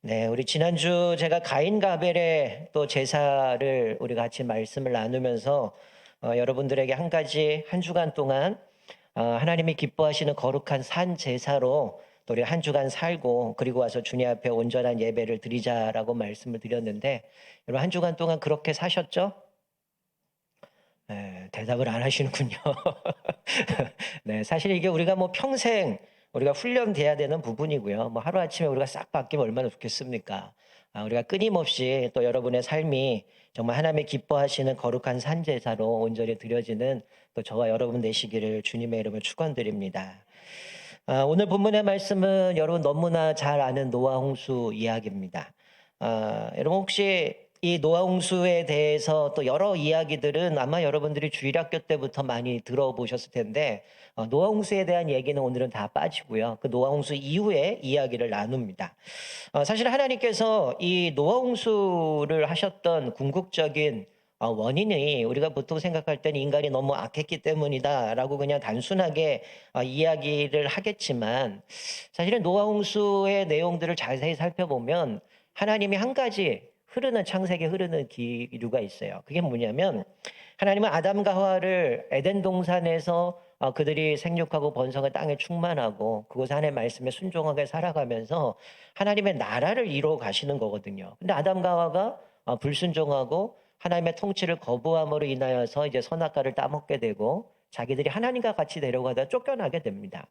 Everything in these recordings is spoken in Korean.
네, 우리 지난주 제가 가인과 아벨의 또 제사를 우리 같이 말씀을 나누면서 여러분들에게 한 가지 한 주간 동안 하나님이 기뻐하시는 거룩한 산 제사로 또 우리 한 주간 살고 그리고 와서 주님 앞에 온전한 예배를 드리자라고 말씀을 드렸는데 여러분 한 주간 동안 그렇게 사셨죠? 네, 대답을 안 하시는군요. 네, 사실 이게 우리가 뭐 평생 우리가 훈련돼야 되는 부분이고요. 뭐 하루아침에 우리가 싹 바뀌면 얼마나 좋겠습니까? 우리가 끊임없이 또 여러분의 삶이 정말 하나님의 기뻐하시는 거룩한 산제사로 온전히 드려지는 또 저와 여러분 되시기를 주님의 이름으로 축원드립니다. 오늘 본문의 말씀은 여러분 너무나 잘 아는 노아 홍수 이야기입니다. 여러분 혹시 이 노아 홍수에 대해서 또 여러 이야기들은 아마 여러분들이 주일학교 때부터 많이 들어보셨을 텐데 노아 홍수에 대한 얘기는 오늘은 다 빠지고요. 그 노아 홍수 이후에 이야기를 나눕니다. 사실 하나님께서 이 노아 홍수를 하셨던 궁극적인 원인이 우리가 보통 생각할 때는 인간이 너무 악했기 때문이다라고 그냥 단순하게 이야기를 하겠지만 사실은 노아 홍수의 내용들을 자세히 살펴보면 하나님이 한 가지 흐르는 창세기 흐르는 기류가 있어요. 그게 뭐냐면 하나님은 아담과 하와를 에덴 동산에서 그들이 생육하고 번성을 땅에 충만하고 그곳 하나님의 말씀에 순종하게 살아가면서 하나님의 나라를 이루어 가시는 거거든요. 근데 아담과 하와가 불순종하고 하나님의 통치를 거부함으로 인하여서 이제 선악과를 따먹게 되고 자기들이 하나님과 같이 내려가다 쫓겨나게 됩니다.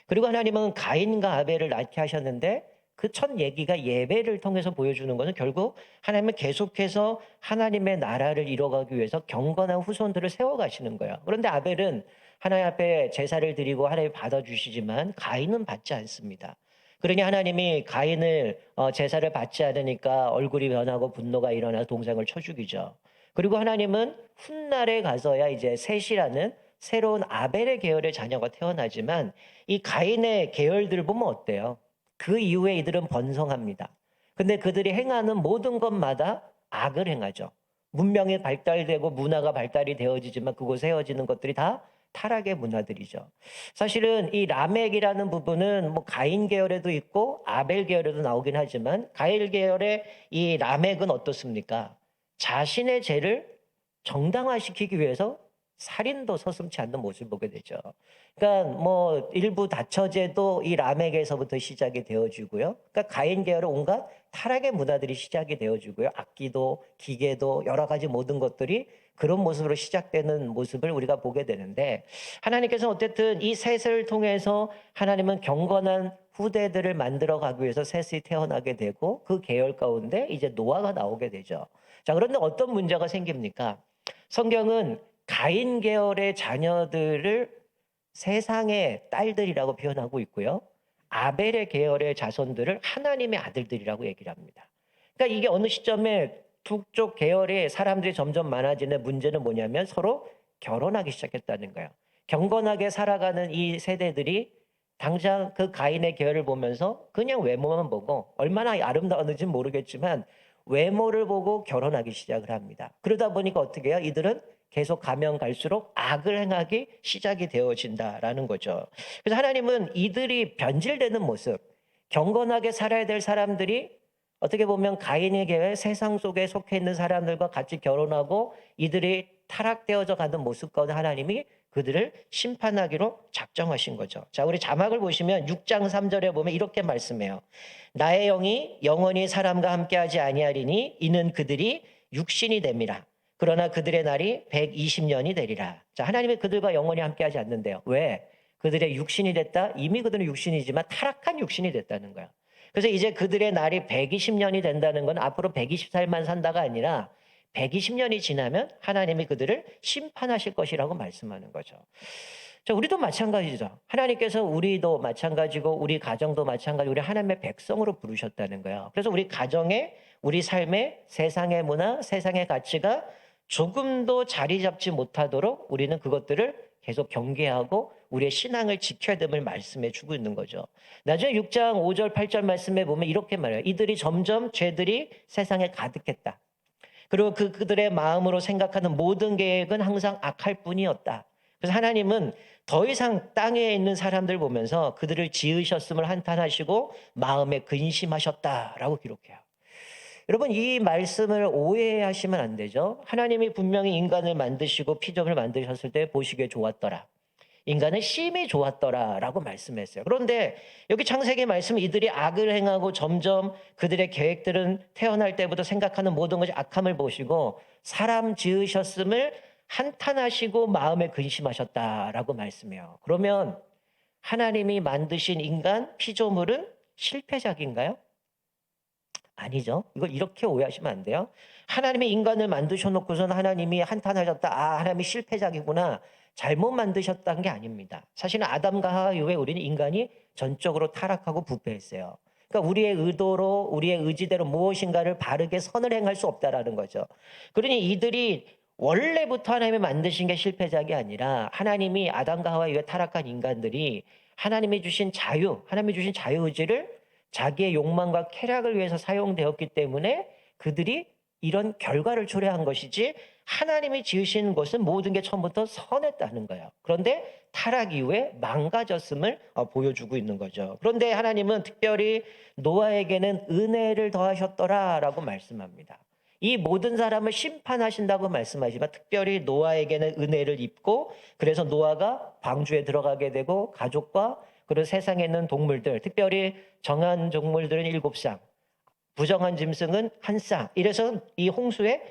그리고 하나님은 가인과 아벨을 낳게 하셨는데 그 첫 얘기가 예배를 통해서 보여주는 것은 결국 하나님은 계속해서 하나님의 나라를 이뤄가기 위해서 경건한 후손들을 세워가시는 거예요. 그런데 아벨은 하나님 앞에 제사를 드리고 하나님 받아주시지만 가인은 받지 않습니다. 그러니 하나님이 가인을 제사를 받지 않으니까 얼굴이 변하고 분노가 일어나 동생을 쳐 죽이죠. 그리고 하나님은 훗날에 가서야 이제 셋이라는 새로운 아벨의 계열의 자녀가 태어나지만 이 가인의 계열들 보면 어때요? 그 이후에 이들은 번성합니다. 근데 그들이 행하는 모든 것마다 악을 행하죠. 문명이 발달되고 문화가 발달이 되어지지만 그곳에 헤어지는 것들이 다 타락의 문화들이죠. 사실은 이 라멕이라는 부분은 뭐 가인 계열에도 있고 아벨 계열에도 나오긴 하지만 가인 계열의 이 라멕은 어떻습니까? 자신의 죄를 정당화시키기 위해서 살인도 서슴지 않는 모습을 보게 되죠. 그러니까 뭐 일부 다처제도 이 라멕에서부터 시작이 되어지고요. 그러니까 가인 계열의 온갖 타락의 문화들이 시작이 되어지고요. 악기도 기계도 여러 가지 모든 것들이 그런 모습으로 시작되는 모습을 우리가 보게 되는데 하나님께서는 어쨌든 이 셋을 통해서 하나님은 경건한 후대들을 만들어 가기 위해서 셋이 태어나게 되고 그 계열 가운데 이제 노아가 나오게 되죠. 자, 그런데 어떤 문제가 생깁니까? 성경은 가인 계열의 자녀들을 세상의 딸들이라고 표현하고 있고요. 아벨의 계열의 자손들을 하나님의 아들들이라고 얘기를 합니다. 그러니까 이게 어느 시점에 두 쪽 계열의 사람들이 점점 많아지는 문제는 뭐냐면 서로 결혼하기 시작했다는 거예요. 경건하게 살아가는 이 세대들이 당장 그 가인의 계열을 보면서 그냥 외모만 보고 얼마나 아름다웠는지 모르겠지만 외모를 보고 결혼하기 시작을 합니다. 그러다 보니까 어떻게 해요? 이들은 계속 가면 갈수록 악을 행하기 시작이 되어진다라는 거죠. 그래서 하나님은 이들이 변질되는 모습, 경건하게 살아야 될 사람들이 어떻게 보면 가인의 계회 세상 속에 속해 있는 사람들과 같이 결혼하고 이들이 타락되어져 가는 모습 가운데 하나님이 그들을 심판하기로 작정하신 거죠. 자, 우리 자막을 보시면 6장 3절에 보면 이렇게 말씀해요. 나의 영이 영원히 사람과 함께하지 아니하리니 이는 그들이 육신이 됨이라. 그러나 그들의 날이 120년이 되리라. 자, 하나님이 그들과 영원히 함께하지 않는데요. 왜? 그들의 육신이 됐다? 이미 그들은 육신이지만 타락한 육신이 됐다는 거야. 그래서 이제 그들의 날이 120년이 된다는 건 앞으로 120살만 산다가 아니라 120년이 지나면 하나님이 그들을 심판하실 것이라고 말씀하는 거죠. 자, 우리도 마찬가지죠. 하나님께서 우리도 마찬가지고 우리 가정도 마찬가지고 우리 하나님의 백성으로 부르셨다는 거예요. 그래서 우리 가정에 우리 삶에 세상의 문화, 세상의 가치가 조금도 자리 잡지 못하도록 우리는 그것들을 계속 경계하고 우리의 신앙을 지켜야 됨을 말씀해 주고 있는 거죠. 나중에 6장 5절 8절 말씀에 보면 이렇게 말해요. 이들이 점점 죄들이 세상에 가득했다. 그리고 그들의 마음으로 생각하는 모든 계획은 항상 악할 뿐이었다. 그래서 하나님은 더 이상 땅에 있는 사람들 보면서 그들을 지으셨음을 한탄하시고 마음에 근심하셨다라고 기록해요. 여러분, 이 말씀을 오해하시면 안 되죠. 하나님이 분명히 인간을 만드시고 피조물을 만드셨을 때 보시기에 좋았더라. 인간은 심히 좋았더라라고 말씀했어요. 그런데 여기 창세기 말씀, 이들이 악을 행하고 점점 그들의 계획들은 태어날 때부터 생각하는 모든 것이 악함을 보시고 사람 지으셨음을 한탄하시고 마음에 근심하셨다라고 말씀해요. 그러면 하나님이 만드신 인간 피조물은 실패작인가요? 아니죠. 이걸 이렇게 오해하시면 안 돼요. 하나님이 인간을 만드셔놓고서는 하나님이 한탄하셨다. 아, 하나님이 실패작이구나. 잘못 만드셨다는 게 아닙니다. 사실은 아담과 하와 이후에 우리는 인간이 전적으로 타락하고 부패했어요. 그러니까 우리의 의도로, 우리의 의지대로 무엇인가를 바르게 선을 행할 수 없다라는 거죠. 그러니 이들이 원래부터 하나님이 만드신 게 실패작이 아니라 하나님이 아담과 하와 이후에 타락한 인간들이 하나님이 주신 자유, 하나님이 주신 자유의지를 자기의 욕망과 쾌락을 위해서 사용되었기 때문에 그들이 이런 결과를 초래한 것이지, 하나님이 지으신 것은 모든 게 처음부터 선했다는 거예요. 그런데 타락 이후에 망가졌음을 보여주고 있는 거죠. 그런데 하나님은 특별히 노아에게는 은혜를 더하셨더라라고 말씀합니다. 이 모든 사람을 심판하신다고 말씀하시지만 특별히 노아에게는 은혜를 입고, 그래서 노아가 방주에 들어가게 되고 가족과 그리고 세상에 있는 동물들, 특별히 정한 동물들은 7쌍, 부정한 짐승은 1쌍, 이래서 이 홍수에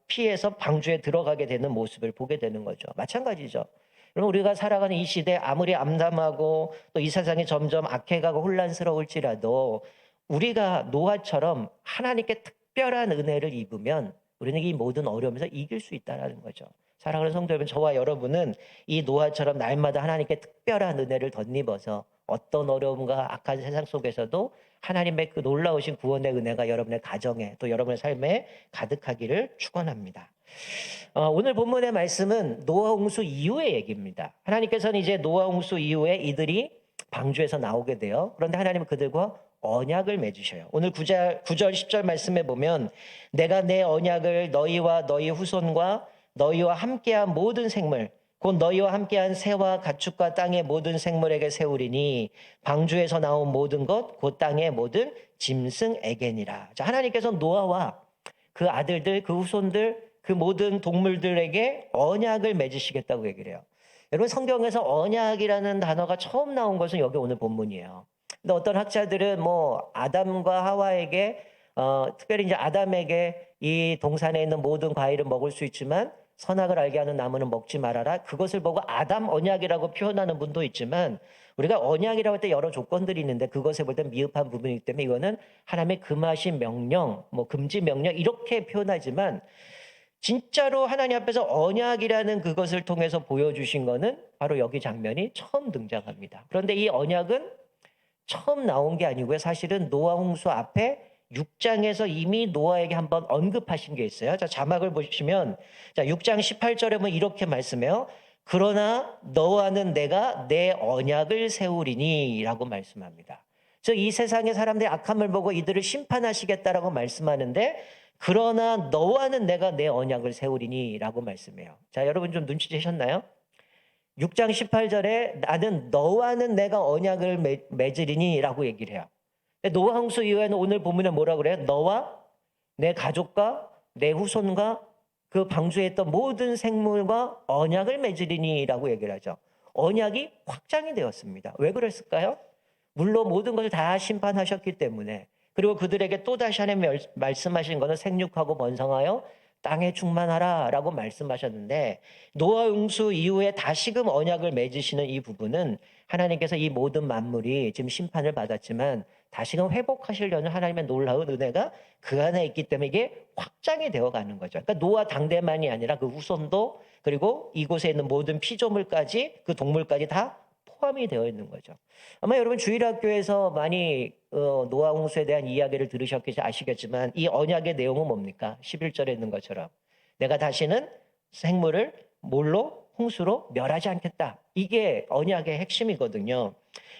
피해서 방주에 들어가게 되는 모습을 보게 되는 거죠. 마찬가지죠. 그럼 우리가 살아가는 이 시대, 아무리 암담하고 또 이 세상이 점점 악해가고 혼란스러울지라도 우리가 노아처럼 하나님께 특별한 은혜를 입으면 우리는 이 모든 어려움에서 이길 수 있다는 거죠. 사랑하는 성도 여러분, 저와 여러분은 이 노아처럼 날마다 하나님께 특별한 은혜를 덧입어서 어떤 어려움과 악한 세상 속에서도 하나님의 그 놀라우신 구원의 은혜가 여러분의 가정에 또 여러분의 삶에 가득하기를 축원합니다. 오늘 본문의 말씀은 노아 홍수 이후의 얘기입니다. 하나님께서는 이제 노아 홍수 이후에 이들이 방주에서 나오게 돼요. 그런데 하나님은 그들과 언약을 맺으셔요. 오늘 9절 10절 말씀에 보면 내가 내 언약을 너희와 너희 후손과 너희와 함께한 모든 생물 곧 너희와 함께한 새와 가축과 땅의 모든 생물에게 세우리니 방주에서 나온 모든 것 곧 땅의 모든 짐승에게니라. 자, 하나님께서 노아와 그 아들들, 그 후손들, 그 모든 동물들에게 언약을 맺으시겠다고 얘기를 해요. 여러분, 성경에서 언약이라는 단어가 처음 나온 것은 여기 오늘 본문이에요. 근데 어떤 학자들은 뭐 아담과 하와에게 특별히 이제 아담에게 이 동산에 있는 모든 과일을 먹을 수 있지만 선악을 알게 하는 나무는 먹지 말아라, 그것을 보고 아담 언약이라고 표현하는 분도 있지만, 우리가 언약이라고 할 때 여러 조건들이 있는데 그것에 볼 때 미흡한 부분이기 때문에 이거는 하나님의 금하신 명령, 뭐 금지 명령 이렇게 표현하지만, 진짜로 하나님 앞에서 언약이라는 그것을 통해서 보여주신 거는 바로 여기 장면이 처음 등장합니다. 그런데 이 언약은 처음 나온 게 아니고요. 사실은 노아 홍수 앞에 6장에서 이미 노아에게 한번 언급하신 게 있어요. 자, 자막을 보시면, 자, 6장 18절에 보면 이렇게 말씀해요. 그러나 너와는 내가 내 언약을 세우리니 라고 말씀합니다. 즉, 이 세상의 사람들의 악함을 보고 이들을 심판하시겠다라고 말씀하는데, 그러나 너와는 내가 내 언약을 세우리니 라고 말씀해요. 자, 여러분 좀 눈치채셨나요? 6장 18절에 나는 너와는 내가 언약을 맺으리니 라고 얘기를 해요. 노아 홍수 이후에는 오늘 본문에 뭐라 그래요? 너와 내 가족과 내 후손과 그 방주에 있던 모든 생물과 언약을 맺으리니 라고 얘기를 하죠. 언약이 확장이 되었습니다. 왜 그랬을까요? 물론 모든 것을 다 심판하셨기 때문에, 그리고 그들에게 또다시 하나님 말씀하신 것은 생육하고 번성하여 땅에 충만하라 라고 말씀하셨는데, 노아 홍수 이후에 다시금 언약을 맺으시는 이 부분은 하나님께서 이 모든 만물이 지금 심판을 받았지만 다시금 회복하시려는 하나님의 놀라운 은혜가 그 안에 있기 때문에 이게 확장이 되어가는 거죠. 그러니까 노아 당대만이 아니라 그 후손도, 그리고 이곳에 있는 모든 피조물까지, 그 동물까지 다 포함이 되어 있는 거죠. 아마 여러분 주일학교에서 많이 노아 홍수에 대한 이야기를 들으셨겠지 아시겠지만, 이 언약의 내용은 뭡니까? 11절에 있는 것처럼 내가 다시는 생물을 뭘로? 홍수로 멸하지 않겠다. 이게 언약의 핵심이거든요.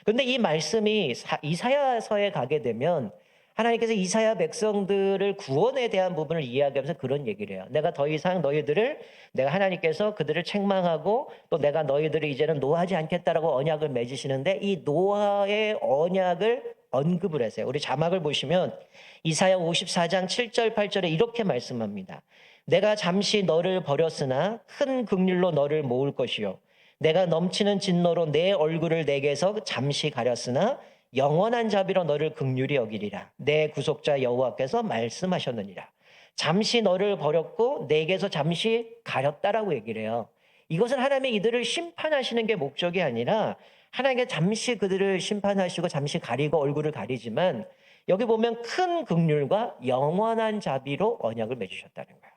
그런데 이 말씀이 이사야서에 가게 되면 하나님께서 이사야 백성들을 구원에 대한 부분을 이야기하면서 그런 얘기를 해요. 내가 더 이상 너희들을 내가 하나님께서 그들을 책망하고 또 내가 너희들을 이제는 노하지 않겠다라고 언약을 맺으시는데 이 노아의 언약을 언급을 하세요. 우리 자막을 보시면 이사야 54장 7절 8절에 이렇게 말씀합니다. 내가 잠시 너를 버렸으나 큰 긍휼로 너를 모을 것이요 내가 넘치는 진노로 내 얼굴을 내게서 잠시 가렸으나 영원한 자비로 너를 긍휼히 여기리라. 내 구속자 여호와께서 말씀하셨느니라. 잠시 너를 버렸고 내게서 잠시 가렸다라고 얘기를 해요. 이것은 하나님의 이들을 심판하시는 게 목적이 아니라 하나님께 잠시 그들을 심판하시고 잠시 가리고 얼굴을 가리지만 여기 보면 큰 긍휼과 영원한 자비로 언약을 맺으셨다는 거예요.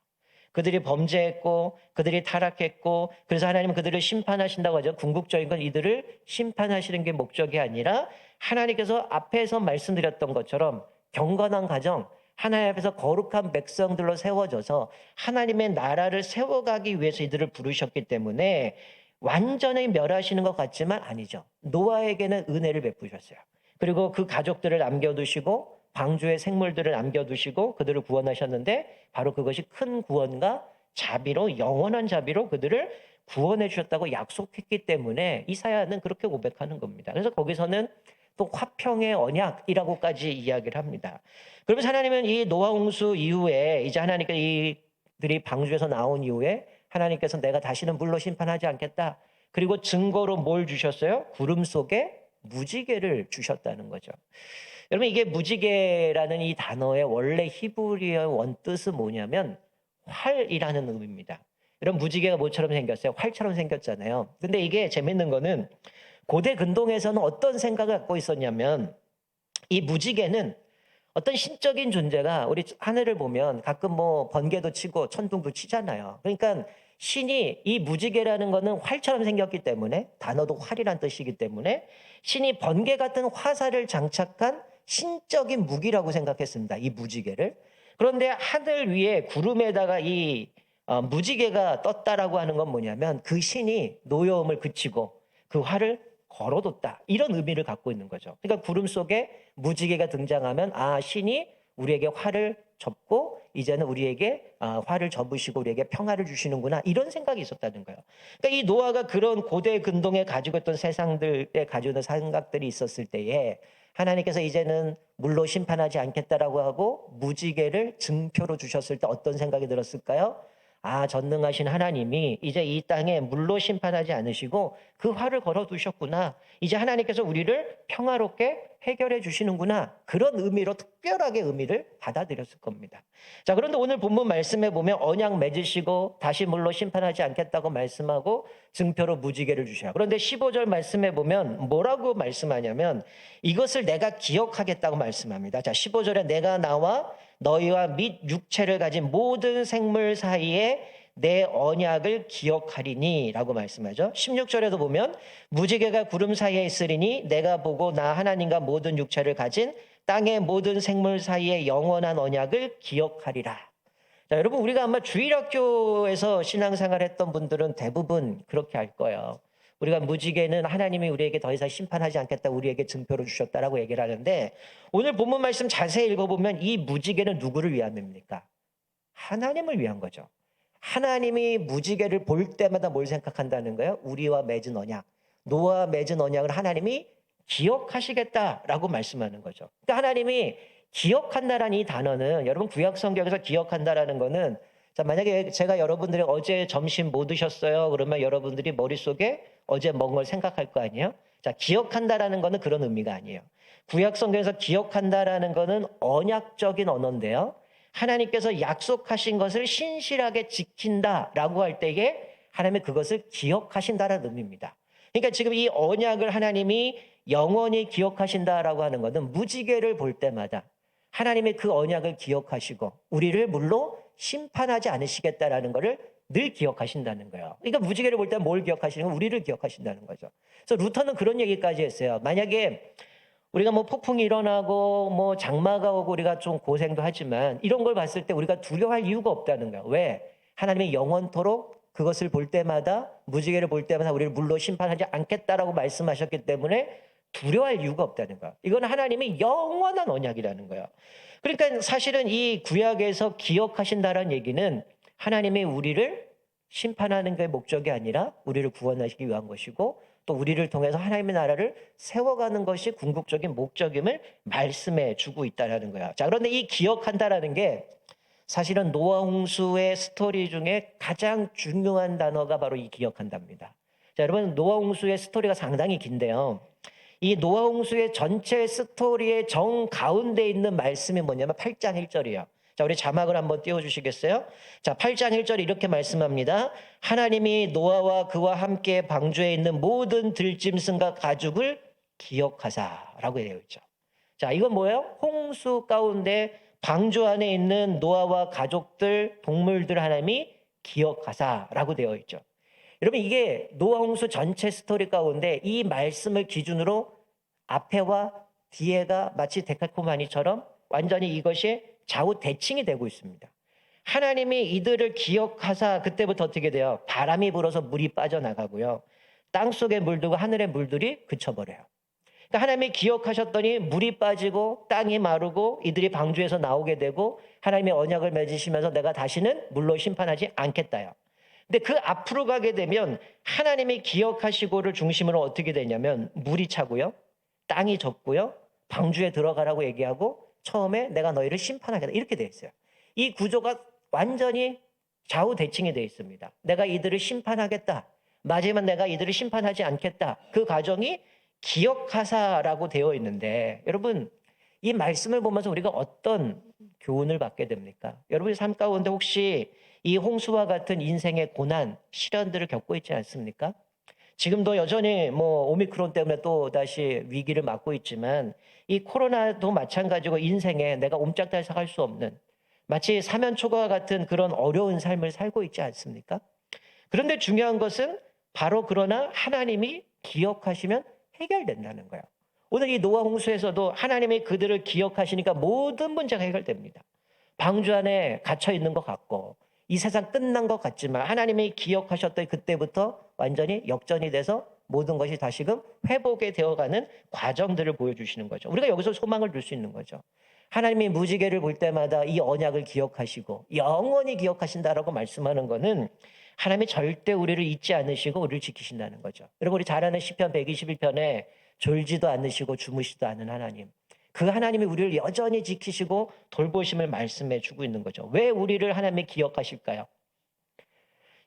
그들이 범죄했고 그들이 타락했고 그래서 하나님은 그들을 심판하신다고 하죠. 궁극적인 건 이들을 심판하시는 게 목적이 아니라 하나님께서 앞에서 말씀드렸던 것처럼 경건한 가정, 하나님 앞에서 거룩한 백성들로 세워져서 하나님의 나라를 세워가기 위해서 이들을 부르셨기 때문에 완전히 멸하시는 것 같지만 아니죠. 노아에게는 은혜를 베푸셨어요. 그리고 그 가족들을 남겨두시고 방주의 생물들을 남겨두시고 그들을 구원하셨는데 바로 그것이 큰 구원과 자비로 영원한 자비로 그들을 구원해 주셨다고 약속했기 때문에 이사야는 그렇게 고백하는 겁니다. 그래서 거기서는 또 화평의 언약이라고까지 이야기를 합니다. 그러면서 하나님은 이 노아 홍수 이후에 이제 하나님께서 이들이 방주에서 나온 이후에 하나님께서 내가 다시는 물로 심판하지 않겠다. 그리고 증거로 뭘 주셨어요? 구름 속에 무지개를 주셨다는 거죠. 여러분 이게 무지개라는 이 단어의 원래 히브리어 원뜻은 뭐냐면 활이라는 의미입니다. 이런 무지개가 뭐처럼 생겼어요? 활처럼 생겼잖아요. 근데 이게 재밌는 거는 고대 근동에서는 어떤 생각을 갖고 있었냐면 이 무지개는 어떤 신적인 존재가 우리 하늘을 보면 가끔 뭐 번개도 치고 천둥도 치잖아요. 그러니까 신이 이 무지개라는 거는 활처럼 생겼기 때문에 단어도 활이란 뜻이기 때문에 신이 번개 같은 화살을 장착한 신적인 무기라고 생각했습니다. 이 무지개를. 그런데 하늘 위에 구름에다가 이 무지개가 떴다라고 하는 건 뭐냐면 그 신이 노여움을 그치고 그 활을 걸어뒀다. 이런 의미를 갖고 있는 거죠. 그러니까 구름 속에 무지개가 등장하면 아 신이 우리에게 활을 접고 이제는 우리에게 활을 접으시고 우리에게 평화를 주시는구나 이런 생각이 있었다는 거예요. 그러니까 이 노아가 그런 고대 근동에 가지고 있던 세상들에 가지고 있는 생각들이 있었을 때에 하나님께서 이제는 물로 심판하지 않겠다라고 하고 무지개를 증표로 주셨을 때 어떤 생각이 들었을까요? 아, 전능하신 하나님이 이제 이 땅에 물로 심판하지 않으시고 그 화를 걸어두셨구나. 이제 하나님께서 우리를 평화롭게 해결해 주시는구나. 그런 의미로 특별하게 의미를 받아들였을 겁니다. 자, 그런데 오늘 본문 말씀에 보면 언약 맺으시고 다시 물로 심판하지 않겠다고 말씀하고 증표로 무지개를 주셔요. 그런데 15절 말씀에 보면 뭐라고 말씀하냐면 이것을 내가 기억하겠다고 말씀합니다. 자, 15절에 내가 나와 너희와 및 육체를 가진 모든 생물 사이에 내 언약을 기억하리니 라고 말씀하죠. 16절에도 보면 무지개가 구름 사이에 있으리니 내가 보고 나 하나님과 모든 육체를 가진 땅의 모든 생물 사이에 영원한 언약을 기억하리라. 자, 여러분 우리가 아마 주일학교에서 신앙생활 했던 분들은 대부분 그렇게 할 거예요. 우리가 무지개는 하나님이 우리에게 더 이상 심판하지 않겠다 우리에게 증표를 주셨다라고 얘기를 하는데 오늘 본문 말씀 자세히 읽어보면 이 무지개는 누구를 위함입니까? 하나님을 위한 거죠. 하나님이 무지개를 볼 때마다 뭘 생각한다는 거예요? 우리와 맺은 언약. 노아와 맺은 언약을 하나님이 기억하시겠다라고 말씀하는 거죠. 그러니까 하나님이 기억한다라는 이 단어는 여러분 구약 성경에서 기억한다라는 거는 자, 만약에 제가 여러분들이 어제 점심 뭐 드셨어요? 그러면 여러분들이 머릿속에 어제 먹은 걸 생각할 거 아니에요? 자, 기억한다라는 거는 그런 의미가 아니에요. 구약 성경에서 기억한다라는 거는 언약적인 언어인데요. 하나님께서 약속하신 것을 신실하게 지킨다라고 할 때에 하나님이 그것을 기억하신다라는 의미입니다. 그러니까 지금 이 언약을 하나님이 영원히 기억하신다라고 하는 것은 무지개를 볼 때마다 하나님의 그 언약을 기억하시고 우리를 물로 심판하지 않으시겠다라는 것을 늘 기억하신다는 거예요. 그러니까 무지개를 볼 때 뭘 기억하시는 거? 우리를 기억하신다는 거죠. 그래서 루터는 그런 얘기까지 했어요. 만약에 우리가 뭐 폭풍이 일어나고 뭐 장마가 오고 우리가 좀 고생도 하지만 이런 걸 봤을 때 우리가 두려워할 이유가 없다는 거예요. 왜? 하나님의 영원토록 그것을 볼 때마다 무지개를 볼 때마다 우리를 물로 심판하지 않겠다라고 말씀하셨기 때문에 두려워할 이유가 없다는 거야. 이건 하나님의 영원한 언약이라는 거야. 그러니까 사실은 이 구약에서 기억하신다라는 얘기는 하나님이 우리를 심판하는 게 목적이 아니라 우리를 구원하시기 위한 것이고, 또 우리를 통해서 하나님의 나라를 세워가는 것이 궁극적인 목적임을 말씀해 주고 있다라는 거야. 자, 그런데 이 기억한다라는 게 사실은 노아 홍수의 스토리 중에 가장 중요한 단어가 바로 이 기억한답니다. 자, 여러분, 노아 홍수의 스토리가 상당히 긴데요. 이 노아 홍수의 전체 스토리의 정 가운데 있는 말씀이 뭐냐면 8장 1절이에요. 자, 우리 자막을 한번 띄워주시겠어요? 자, 8장 1절이 이렇게 말씀합니다. 하나님이 노아와 그와 함께 방주에 있는 모든 들짐승과 가축을 기억하사라고 되어 있죠. 자, 이건 뭐예요? 홍수 가운데 방주 안에 있는 노아와 가족들, 동물들 하나님이 기억하사라고 되어 있죠. 여러분, 이게 노아 홍수 전체 스토리 가운데 이 말씀을 기준으로 앞에와 뒤에가 마치 데칼코마니처럼 완전히 이것이 좌우 대칭이 되고 있습니다. 하나님이 이들을 기억하사 그때부터 어떻게 돼요? 바람이 불어서 물이 빠져나가고요. 땅속의 물들과 하늘의 물들이 그쳐버려요. 그러니까 하나님이 기억하셨더니 물이 빠지고 땅이 마르고 이들이 방주에서 나오게 되고 하나님의 언약을 맺으시면서 내가 다시는 물로 심판하지 않겠다요. 근데 그 앞으로 가게 되면 하나님이 기억하시고를 중심으로 어떻게 되냐면 물이 차고요. 땅이 젖고요. 방주에 들어가라고 얘기하고 처음에 내가 너희를 심판하겠다 이렇게 되어 있어요. 이 구조가 완전히 좌우 대칭이 되어 있습니다. 내가 이들을 심판하겠다. 마지막 내가 이들을 심판하지 않겠다. 그 과정이 기억하사라고 되어 있는데 여러분 이 말씀을 보면서 우리가 어떤 교훈을 받게 됩니까? 여러분의 삶 가운데 혹시 이 홍수와 같은 인생의 고난, 시련들을 겪고 있지 않습니까? 지금도 여전히 오미크론 때문에 또 다시 위기를 맞고 있지만 이 코로나도 마찬가지고 인생에 내가 옴짝달싹 할 수 없는 마치 사면초가와 같은 그런 어려운 삶을 살고 있지 않습니까? 그런데 중요한 것은 바로 그러나 하나님이 기억하시면 해결된다는 거예요. 오늘 이 노아 홍수에서도 하나님이 그들을 기억하시니까 모든 문제가 해결됩니다. 방주 안에 갇혀 있는 것 같고 이 세상 끝난 것 같지만 하나님이 기억하셨던 그때부터 완전히 역전이 돼서 모든 것이 다시금 회복이 되어가는 과정들을 보여주시는 거죠. 우리가 여기서 소망을 둘 수 있는 거죠. 하나님이 무지개를 볼 때마다 이 언약을 기억하시고 영원히 기억하신다라고 말씀하는 것은 하나님이 절대 우리를 잊지 않으시고 우리를 지키신다는 거죠. 여러분 우리 잘 아는 시편 121편에 졸지도 않으시고 주무시도 않은 하나님. 그 하나님이 우리를 여전히 지키시고 돌보심을 말씀해 주고 있는 거죠. 왜 우리를 하나님이 기억하실까요?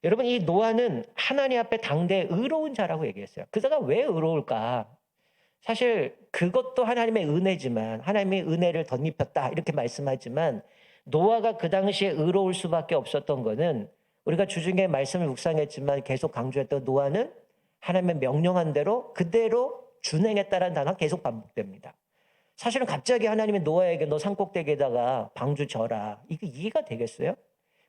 여러분 이 노아는 하나님 앞에 당대 의로운 자라고 얘기했어요. 그자가 왜 의로울까? 사실 그것도 하나님의 은혜지만 하나님의 은혜를 덧입혔다 이렇게 말씀하지만 노아가 그 당시에 의로울 수밖에 없었던 거는 우리가 주중에 말씀을 묵상했지만 계속 강조했던 노아는 하나님의 명령한 대로 그대로 준행했다라는 단어가 계속 반복됩니다. 사실은 갑자기 하나님이 노아에게 너 산꼭대기에다가 방주 져라. 이게 이해가 되겠어요?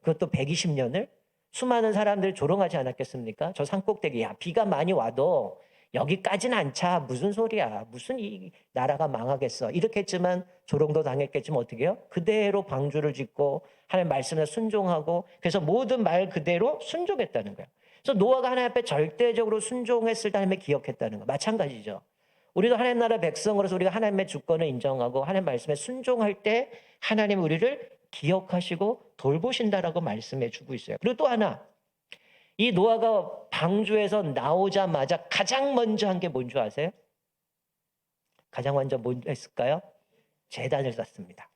그것도 120년을? 수많은 사람들이 조롱하지 않았겠습니까? 저 산꼭대기, 야, 비가 많이 와도 여기까지는 안 차. 무슨 소리야. 무슨 이 나라가 망하겠어. 이렇게 했지만 조롱도 당했겠지만 어떻게 해요? 그대로 방주를 짓고 하나님 말씀에 순종하고 그래서 모든 말 그대로 순종했다는 거예요. 그래서 노아가 하나님 앞에 절대적으로 순종했을 때 하나님을 기억했다는 거 마찬가지죠. 우리도 하나님 나라 백성으로서 우리가 하나님의 주권을 인정하고 하나님 말씀에 순종할 때 하나님 우리를 기억하시고 돌보신다라고 말씀해 주고 있어요. 그리고 또 하나 이 노아가 방주에서 나오자마자 가장 먼저 한 게 뭔 줄 아세요? 가장 먼저 뭘 했을까요? 제단을 쌓습니다.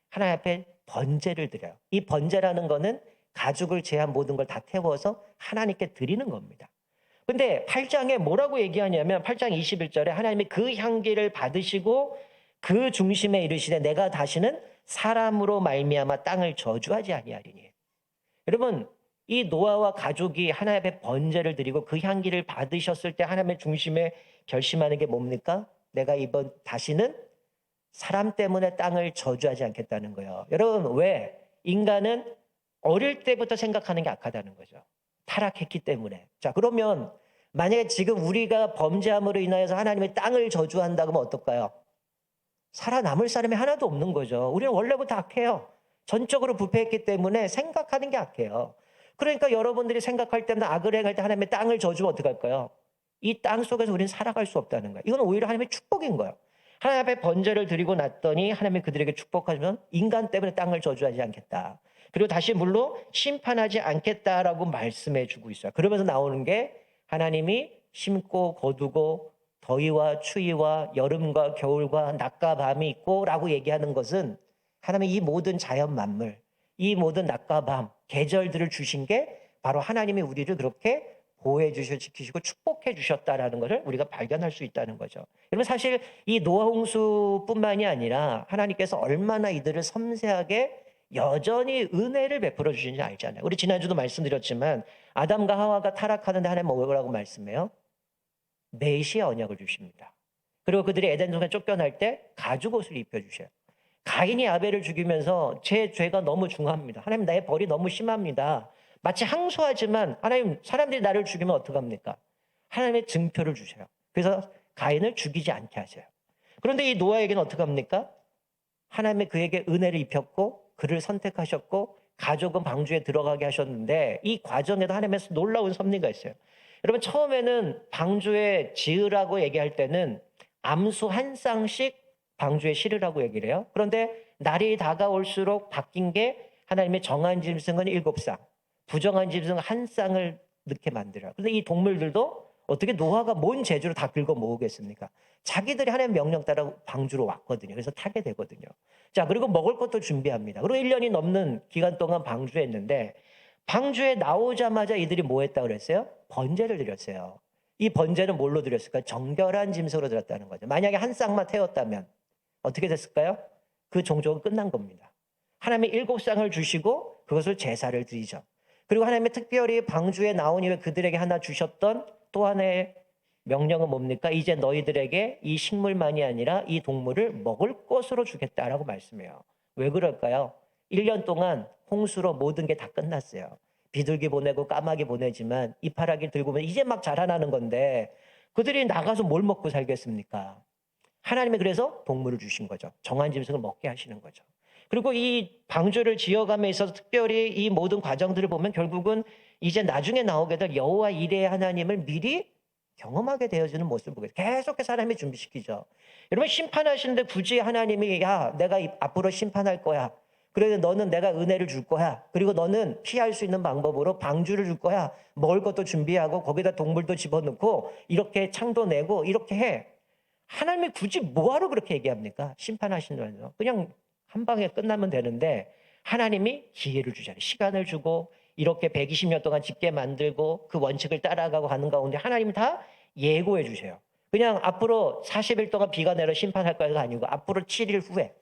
하나님 앞에 번제를 드려요. 이 번제라는 거는 가죽을 제한 모든 걸 다 태워서 하나님께 드리는 겁니다. 근데 8장에 뭐라고 얘기하냐면 8장 21절에 하나님이 그 향기를 받으시고 그 중심에 이르시되 내가 다시는 사람으로 말미암아 땅을 저주하지 아니하리니. 여러분 이 노아와 가족이 하나님 앞에 번제를 드리고 그 향기를 받으셨을 때 하나님의 중심에 결심하는 게 뭡니까? 내가 이번 다시는 사람 때문에 땅을 저주하지 않겠다는 거예요. 여러분 왜? 인간은 어릴 때부터 생각하는 게 악하다는 거죠. 타락했기 때문에. 자 그러면 만약에 지금 우리가 범죄함으로 인하여서 하나님의 땅을 저주한다 그러면 어떨까요? 살아남을 사람이 하나도 없는 거죠. 우리는 원래부터 악해요. 전적으로 부패했기 때문에 생각하는 게 악해요. 그러니까 여러분들이 생각할 때마다 악을 행할 때 하나님의 땅을 저주면 어떡할까요? 이 땅 속에서 우리는 살아갈 수 없다는 거예요. 이건 오히려 하나님의 축복인 거예요. 하나님 앞에 번제를 드리고 났더니 하나님이 그들에게 축복하시면 인간 때문에 땅을 저주하지 않겠다. 그리고 다시 물로 심판하지 않겠다라고 말씀해 주고 있어요. 그러면서 나오는 게 하나님이 심고 거두고 더위와 추위와 여름과 겨울과 낮과 밤이 있고라고 얘기하는 것은 하나님의 이 모든 자연 만물, 이 모든 낮과 밤, 계절들을 주신 게 바로 하나님이 우리를 그렇게 보호해 주시고 지키시고 축복해 주셨다라는 것을 우리가 발견할 수 있다는 거죠. 여러분 사실 이 노아 홍수뿐만이 아니라 하나님께서 얼마나 이들을 섬세하게 여전히 은혜를 베풀어 주시는지 알잖아요. 우리 지난주도 말씀드렸지만 아담과 하와가 타락하는데 하나님 뭐라고 말씀해요? 메시아 언약을 주십니다. 그리고 그들이 에덴 동산에 쫓겨날 때 가죽 옷을 입혀주셔요. 가인이 아벨을 죽이면서 제 죄가 너무 중합니다. 하나님 나의 벌이 너무 심합니다. 마치 항소하지만 하나님 사람들이 나를 죽이면 어떡합니까? 하나님의 증표를 주셔요. 그래서 가인을 죽이지 않게 하세요. 그런데 이 노아에게는 어떡합니까? 하나님의 그에게 은혜를 입혔고 그를 선택하셨고 가족은 방주에 들어가게 하셨는데 이 과정에도 하나님에서 놀라운 섭리가 있어요. 여러분 처음에는 방주에 지으라고 얘기할 때는 암수 한 쌍씩 방주에 실으라고 얘기를 해요. 그런데 날이 다가올수록 바뀐 게 하나님의 정한 짐승은 7쌍, 부정한 짐승은 한 쌍을 넣게 만들어요. 그런데 이 동물들도 어떻게 노아가 뭔 재주로 다 긁어 모으겠습니까? 자기들이 하나님의 명령 따라 방주로 왔거든요. 그래서 타게 되거든요. 자, 그리고 먹을 것도 준비합니다. 그리고 1년이 넘는 기간 동안 방주에 있는데 방주에 나오자마자 이들이 뭐 했다고 그랬어요? 번제를 드렸어요. 이 번제는 뭘로 드렸을까요? 정결한 짐승으로 드렸다는 거죠. 만약에 한 쌍만 태웠다면 어떻게 됐을까요? 그 종족은 끝난 겁니다. 하나님이 7쌍을 주시고 그것을 제사를 드리죠. 그리고 하나님의 특별히 방주에 나온 이후에 그들에게 하나 주셨던 또 하나의 명령은 뭡니까? 이제 너희들에게 이 식물만이 아니라 이 동물을 먹을 것으로 주겠다라고 말씀해요. 왜 그럴까요? 1년 동안 홍수로 모든 게 다 끝났어요. 비둘기 보내고 까마귀 보내지만 이파라기 들고 오면 이제 막 자라나는 건데 그들이 나가서 뭘 먹고 살겠습니까? 하나님이 그래서 동물을 주신 거죠. 정한 짐승을 먹게 하시는 거죠. 그리고 이 방주를 지어감에 있어서 특별히 이 모든 과정들을 보면 결국은 이제 나중에 나오게 될 여호와 이레의 하나님을 미리 경험하게 되어지는 모습을 보게 돼요. 계속해서 하나님이 준비시키죠. 여러분 심판하시는데 굳이 하나님이 야 내가 앞으로 심판할 거야. 그래서 너는 내가 은혜를 줄 거야. 그리고 너는 피할 수 있는 방법으로 방주를 줄 거야. 먹을 것도 준비하고 거기다 동물도 집어넣고 이렇게 창도 내고 이렇게 해. 하나님이 굳이 뭐하러 그렇게 얘기합니까? 심판하신다면서 그냥 한 방에 끝나면 되는데 하나님이 기회를 주잖아요. 시간을 주고 이렇게 120년 동안 짓게 만들고 그 원칙을 따라가고 가는 가운데 하나님이 다 예고해 주세요. 그냥 앞으로 40일 동안 비가 내려 심판할 거야가 아니고 앞으로 7일 후에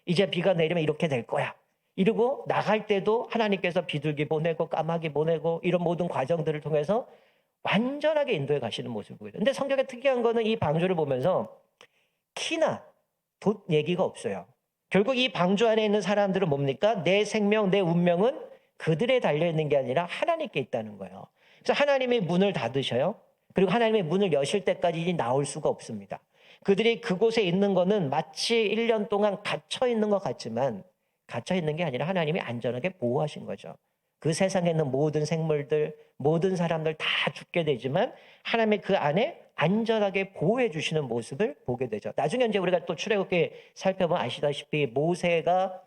이제 비가 내리면 이렇게 될 거야. 이러고 나갈 때도 하나님께서 비둘기 보내고 까마귀 보내고 이런 모든 과정들을 통해서 완전하게 인도해 가시는 모습을 보여요. 근데 성경에 특이한 거는 이 방주를 보면서 키나 돛 얘기가 없어요. 결국 이 방주 안에 있는 사람들은 뭡니까? 내 생명, 내 운명은 그들에 달려있는 게 아니라 하나님께 있다는 거예요. 그래서 하나님이 문을 닫으셔요. 그리고 하나님의 문을 여실 때까지 나올 수가 없습니다. 그들이 그곳에 있는 거는 마치 1년 동안 갇혀 있는 것 같지만 갇혀 있는 게 아니라 하나님이 안전하게 보호하신 거죠. 그 세상에 있는 모든 생물들, 모든 사람들 다 죽게 되지만 하나님의 그 안에 안전하게 보호해 주시는 모습을 보게 되죠. 나중에 이제 우리가 또 출애굽기 살펴보면 아시다시피 모세가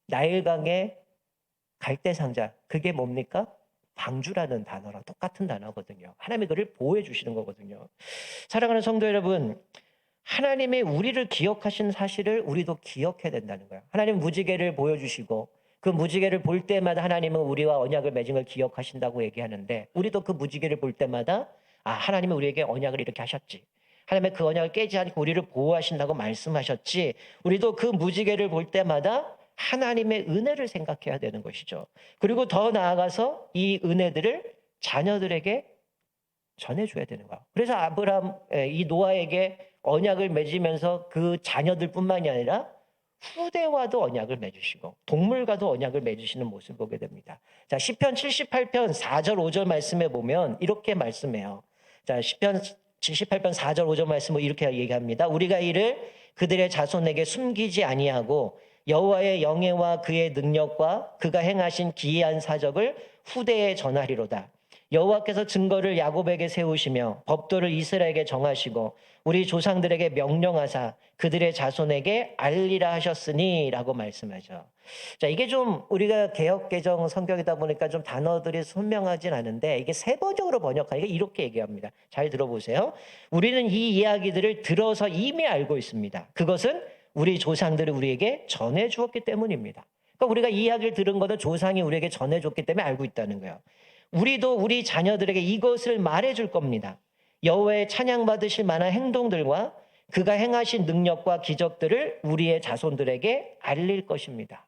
나일강에 갈대상자, 그게 뭡니까? 방주라는 단어랑 똑같은 단어거든요. 하나님이 그를 보호해 주시는 거거든요. 사랑하는 성도 여러분, 하나님이 우리를 기억하신 사실을 우리도 기억해야 된다는 거예요. 하나님 무지개를 보여주시고 그 무지개를 볼 때마다 하나님은 우리와 언약을 맺은 걸 기억하신다고 얘기하는데 우리도 그 무지개를 볼 때마다 아 하나님은 우리에게 언약을 이렇게 하셨지. 하나님의 그 언약을 깨지 않고 우리를 보호하신다고 말씀하셨지. 우리도 그 무지개를 볼 때마다 하나님의 은혜를 생각해야 되는 것이죠. 그리고 더 나아가서 이 은혜들을 자녀들에게 전해줘야 되는 거야. 그래서 이 노아에게 언약을 맺으면서 그 자녀들뿐만이 아니라 후대와도 언약을 맺으시고 동물과도 언약을 맺으시는 모습을 보게 됩니다. 자, 시편 78편 4절 5절 말씀에 보면 이렇게 말씀해요. 자, 시편 78편 4절 5절 말씀을 이렇게 얘기합니다. 우리가 이를 그들의 자손에게 숨기지 아니하고 여호와의 영예와 그의 능력과 그가 행하신 기이한 사적을 후대에 전하리로다. 여호와께서 증거를 야곱에게 세우시며 법도를 이스라엘에게 정하시고 우리 조상들에게 명령하사 그들의 자손에게 알리라 하셨으니라고 말씀하죠. 자, 이게 좀 우리가 개역 개정 성경이다 보니까 좀 단어들이 선명하진 않은데 이게 세번역으로 번역하니까 이렇게 얘기합니다. 잘 들어보세요. 우리는 이 이야기들을 들어서 이미 알고 있습니다. 그것은 우리 조상들이 우리에게 전해 주었기 때문입니다. 그러니까 우리가 이 이야기를 들은 것은 조상이 우리에게 전해 줬기 때문에 알고 있다는 거예요. 우리도 우리 자녀들에게 이것을 말해 줄 겁니다. 여호와의 찬양받으실 만한 행동들과 그가 행하신 능력과 기적들을 우리의 자손들에게 알릴 것입니다.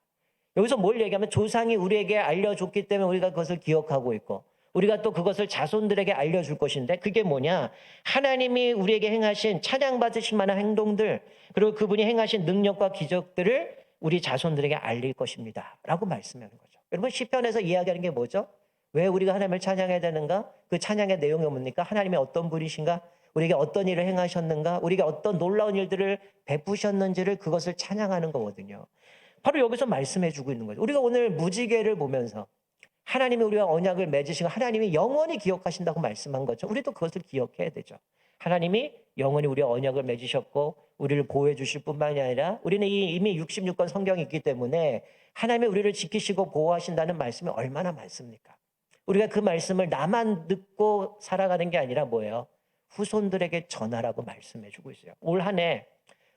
여기서 뭘 얘기하면 조상이 우리에게 알려줬기 때문에 우리가 그것을 기억하고 있고 우리가 또 그것을 자손들에게 알려줄 것인데 그게 뭐냐? 하나님이 우리에게 행하신 찬양받으실 만한 행동들 그리고 그분이 행하신 능력과 기적들을 우리 자손들에게 알릴 것입니다. 라고 말씀하는 거죠. 여러분 시편에서 이야기하는 게 뭐죠? 왜 우리가 하나님을 찬양해야 되는가? 그 찬양의 내용이 뭡니까? 하나님이 어떤 분이신가? 우리에게 어떤 일을 행하셨는가? 우리에게 어떤 놀라운 일들을 베푸셨는지를 그것을 찬양하는 거거든요. 바로 여기서 말씀해 주고 있는 거죠. 우리가 오늘 무지개를 보면서 하나님이 우리와 언약을 맺으시고 하나님이 영원히 기억하신다고 말씀한 거죠. 우리도 그것을 기억해야 되죠. 하나님이 영원히 우리와 언약을 맺으셨고 우리를 보호해 주실 뿐만이 아니라 우리는 이미 66권 성경이 있기 때문에 하나님이 우리를 지키시고 보호하신다는 말씀이 얼마나 많습니까? 우리가 그 말씀을 나만 듣고 살아가는 게 아니라 뭐예요? 후손들에게 전하라고 말씀해 주고 있어요. 올 한 해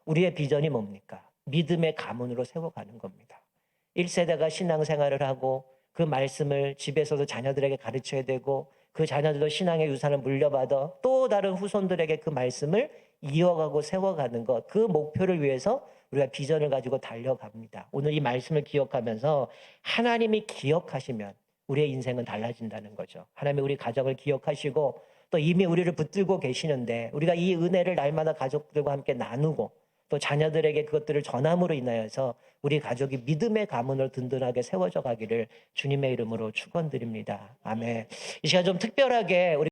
우리의 비전이 뭡니까? 믿음의 가문으로 세워가는 겁니다. 1세대가 신앙생활을 하고 그 말씀을 집에서도 자녀들에게 가르쳐야 되고 그 자녀들도 신앙의 유산을 물려받아 또 다른 후손들에게 그 말씀을 이어가고 세워가는 것, 그 목표를 위해서 우리가 비전을 가지고 달려갑니다. 오늘 이 말씀을 기억하면서 하나님이 기억하시면 우리의 인생은 달라진다는 거죠. 하나님이 우리 가정을 기억하시고 또 이미 우리를 붙들고 계시는데 우리가 이 은혜를 날마다 가족들과 함께 나누고 또 자녀들에게 그것들을 전함으로 인하여서 우리 가족이 믿음의 가문으로 든든하게 세워져 가기를 주님의 이름으로 축원드립니다. 아멘. 이 시간 좀 특별하게 우리